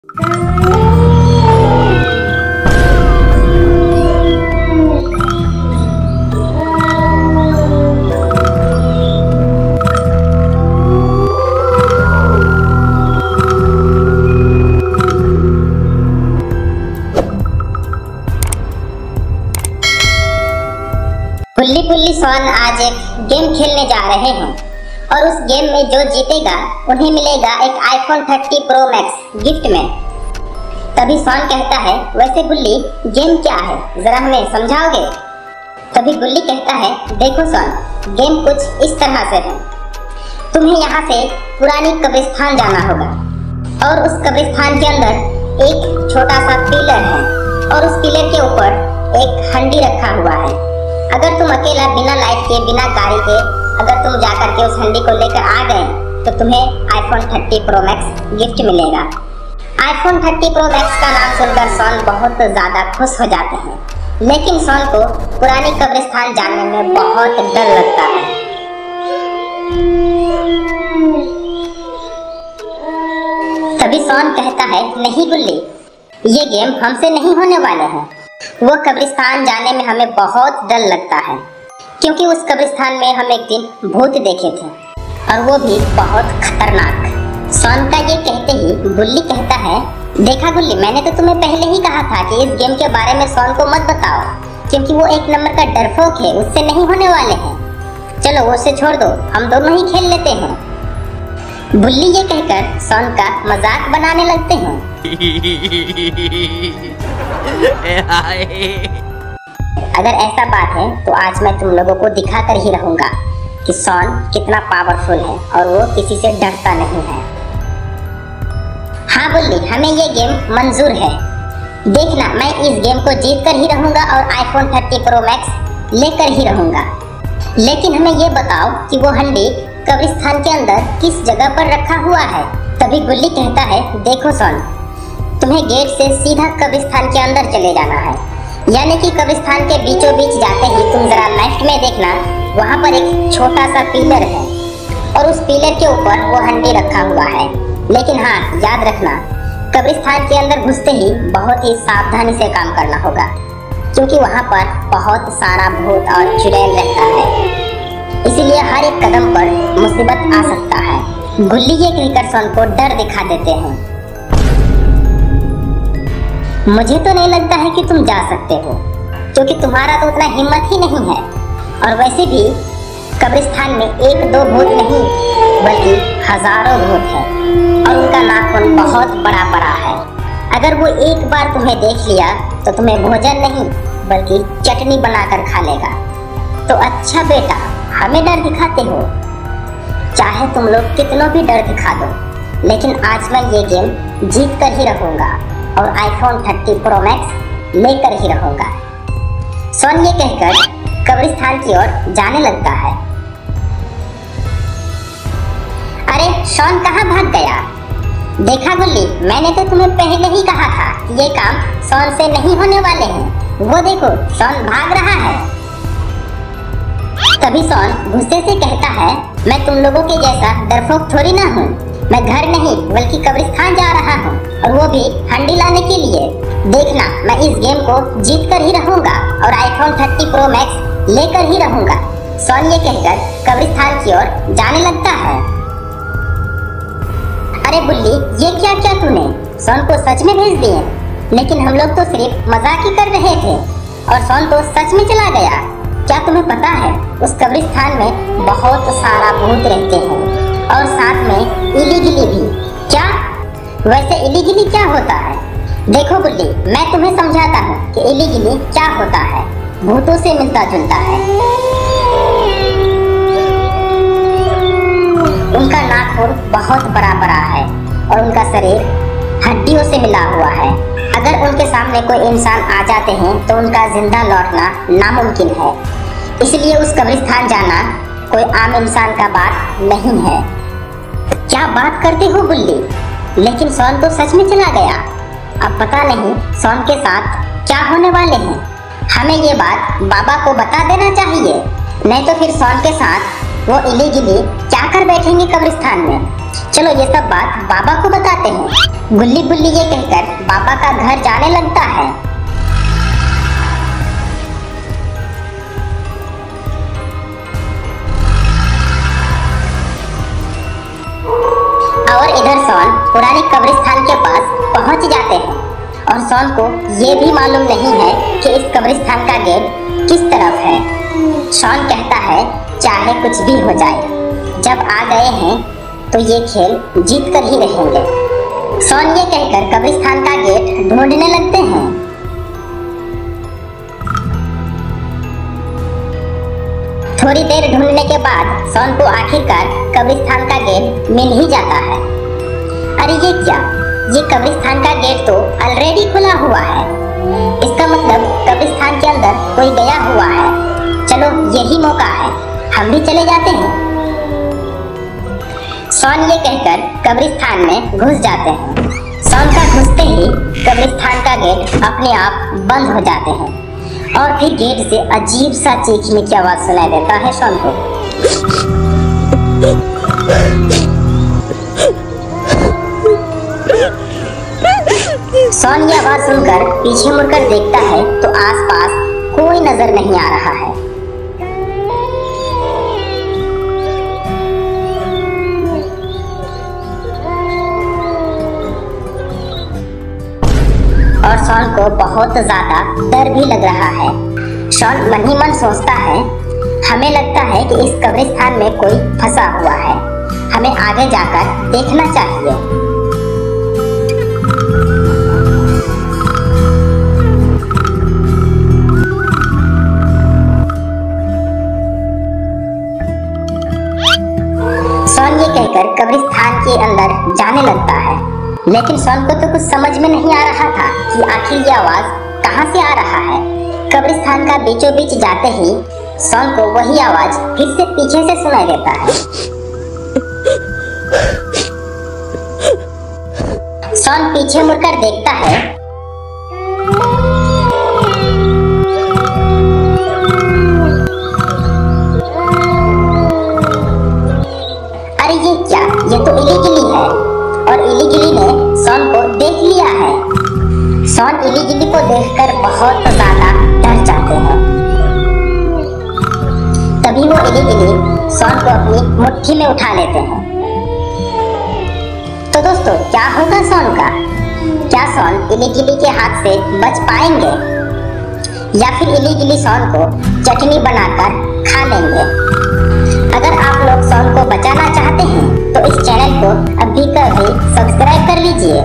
बुल्ली बुल्ली sworn आज एक game खेलने जा रहे हैं और उस गेम में जो जीतेगा उन्हें मिलेगा एक iPhone 30 Pro Max गिफ्ट में। तभी सॉन कहता है, वैसे बुल्ली गेम क्या है, जरा हमें समझाओगे? तभी बुल्ली कहता है, देखो सॉन, गेम कुछ इस तरह से है। तुम्हें यहाँ से पुरानी कब्रिस्तान जाना होगा और उस कब्रिस्तान के अंदर एक छोटा सा पिलर है और उस पिलर के ऊपर एक हंडी रखा हुआ है। अगर तुम अकेला बिना लाइट के बिना गाड़ी के अगर तुम जाकर के उस हंडी को लेकर आ गए तो तुम्हें iPhone 30 Pro Max गिफ्ट मिलेगा। iPhone 30 Pro Max का नाम सुनकर सॉन बहुत ज्यादा खुश हो जाते हैं, लेकिन सॉन को पुरानी कब्रिस्तान जाने में बहुत डर लगता है। तभी सॉन कहता है, नहीं बुल्ली, ये गेम हमसे नहीं होने वाले हैं। वो कब्रिस्तान जाने में हमें बहुत डर लगता है, क्योंकि उस कब्रिस्तान में हम एक दिन भूत देखे थे और वो भी बहुत खतरनाक। सॉन का ये कहते ही बुल्ली कहता है, देखा बुल्ली, मैंने तो तुम्हें पहले ही कहा था कि इस गेम के बारे में सॉन को मत बताओ, क्योंकि वो एक नंबर का डरपोक है, उससे नहीं होने वाले हैं। चलो वो उसे छोड़ दो, हम दोनों ही खेल लेते हैं। बुल्ली ये कहकर सॉन का मजाक बनाने लगते हैं। अगर ऐसा बात है तो आज मैं तुम लोगों को दिखा कर ही रहूंगा कि सॉन कितना पावरफुल है और वो किसी से डरता नहीं है। हाँ बुल्ली, हमें ये गेम मंजूर है। देखना, मैं इस गेम को जीत कर ही रहूंगा और iPhone 30 Pro Max लेकर ही रहूंगा। लेकिन हमें ये बताओ कि वो हंडी कब्रिस्तान के अंदर किस जगह पर रखा हुआ है। तभी बुल्ली कहता है, देखो सॉन, तुम्हें गेट से सीधा कब्रिस्तान के अंदर चले जाना है, यानी कि कब्रिस्तान के बीचों बीच जाते ही तुम जरा लेफ्ट में देखना, वहाँ पर एक छोटा सा पिलर है और उस पिलर के ऊपर वो हंडी रखा हुआ है। लेकिन हाँ, याद रखना, कब्रिस्तान के अंदर घुसते ही बहुत ही सावधानी से काम करना होगा, क्योंकि वहाँ पर बहुत सारा भूत और चुड़ैल रहता है, इसीलिए हर एक कदम पर मुसीबत आ सकता है। बुल्ली ये कहकर सॉन को डर दिखा देते हैं। मुझे तो नहीं लगता है कि तुम जा सकते हो, क्योंकि तुम्हारा तो उतना हिम्मत ही नहीं है, और वैसे भी कब्रिस्तान में एक दो भूत नहीं बल्कि हजारों भूत हैं और उनका नाखून बहुत बड़ा बड़ा है। अगर वो एक बार तुम्हें देख लिया तो तुम्हें भोजन नहीं बल्कि चटनी बनाकर खा लेगा। तो अच्छा बेटा, हमें डर दिखाते हो, चाहे तुम लोग कितना भी डर दिखा दो, लेकिन आज मैं ये गेम जीत कर ही रहूंगा और iPhone 30 Pro Max लेकर ही रहूंगा। सॉन ये कहकर कब्रिस्तान की ओर जाने लगता है। अरे सॉन कहाँ भाग गया? देखा बुल्ली, मैंने तो तुम्हें पहले ही कहा था कि ये काम सॉन से नहीं होने वाले हैं। वो देखो, सॉन भाग रहा है। तभी सॉन गुस्से से कहता है, मैं तुम लोगों के जैसा डरपोक थोड़ी ना हूँ। मैं घर नहीं बल्कि कब्रिस्तान जा रहा हूँ, और वो भी हंडी लाने के लिए। देखना, मैं इस गेम को जीत कर ही रहूंगा और iPhone 30 Pro Max लेकर ही रहूंगा। सॉन ये कहकर कब्रिस्तान की ओर जाने लगता है। अरे बुल्ली, ये क्या किया तूने? सॉन को सच में भेज दिए? लेकिन हम लोग तो सिर्फ मजाक ही कर रहे थे और सॉन तो सच में चला गया। क्या तुम्हें पता है, उस कब्रिस्तान में बहुत सारा भूत रहते हैं और साथ में इलीगिली भी। क्या? वैसे इलीगिली क्या होता है? देखो बुल्ली, मैं तुम्हें समझाता हूँ कि इलीगिली क्या होता है। भूतों से मिलता जुलता है। उनका नाखून बहुत बड़ा बड़ा है और उनका शरीर हड्डियों से मिला हुआ है। अगर उनके सामने कोई इंसान आ जाते हैं तो उनका जिंदा लौटना नामुमकिन है, इसलिए उस कब्रिस्तान जाना कोई आम इंसान का बात नहीं है। क्या बात करते हो बुल्ली? लेकिन सॉन तो सच में चला गया। अब पता नहीं सॉन के साथ क्या होने वाले हैं। हमें ये बात बाबा को बता देना चाहिए, नहीं तो फिर सॉन के साथ वो इली गिली क्या कर बैठेंगे कब्रिस्तान में। चलो ये सब बात बाबा को बताते हैं। गुल्ली गुल्ली ये कहकर बाबा का घर जाने लगता है। और इधर सोन पुरानी कब्रिस्तान के पास पहुंच जाते हैं और सोन को ये भी मालूम नहीं है कि इस कब्रिस्तान का गेट किस तरफ है। सोन कहता है चाहे कुछ भी हो जाए, जब आ गए हैं तो ये खेल जीत कर ही रहेंगे। सोन ये कहकर कब्रिस्तान का गेट ढूंढने लगते हैं। थोड़ी देर ढूंढने के बाद सोन को आखिरकार कब्रिस्तान का गेट मिल ही जाता है। अरे ये क्या, ये कब्रिस्तान का गेट तो ऑलरेडी खुला हुआ है। इसका मतलब कब्रिस्तान के अंदर कोई गया हुआ है। चलो यही मौका है, हम भी चले जाते हैं। सोन ये कहकर कब्रिस्तान में घुस जाते हैं। सोन का घुसते ही कब्रिस्तान का गेट अपने आप बंद हो जाते हैं और फिर गेट से अजीब सा चीखने की आवाज सुनाई देता है सोन को। सोन ये आवाज सुनकर पीछे मुड़कर देखता है तो आसपास कोई नजर नहीं आ रहा है। और सोन को बहुत ज्यादा डर भी लग रहा है। सोन मन ही मन सोचता है, हमें लगता है कि इस कब्रिस्तान में कोई फंसा हुआ है, हमें आगे जाकर देखना चाहिए। सोन ये कहकर कब्रिस्तान के अंदर जाने लगता है, लेकिन सोन को तो कुछ समझ में नहीं आ रहा था कि आखिर ये आवाज कहां से आ रहा है। कब्रिस्तान का बीचों बीच जाते ही सोन को वही आवाज फिर से पीछे से सुनाई देता है। सोन पीछे मुड़कर देखता है। अरे ये क्या, ये तो इली गिली है और इली गिली ने सोन को देख लिया है। सोन इली गिली को देखकर बहुत ज्यादा डर जाते हैं। तभी वो इली गिली सोन को अपनी मुट्ठी में उठा लेते हैं। तो दोस्तों क्या होगा सोन का? क्या सोन इली गिली के हाथ से बच पाएंगे या फिर इली गिली सोन को चटनी बनाकर खा लेंगे? अगर आप लोग सोन को बचाना चाहते हैं तो इस चैनल को अभी का अभी सब्सक्राइब कर लीजिए।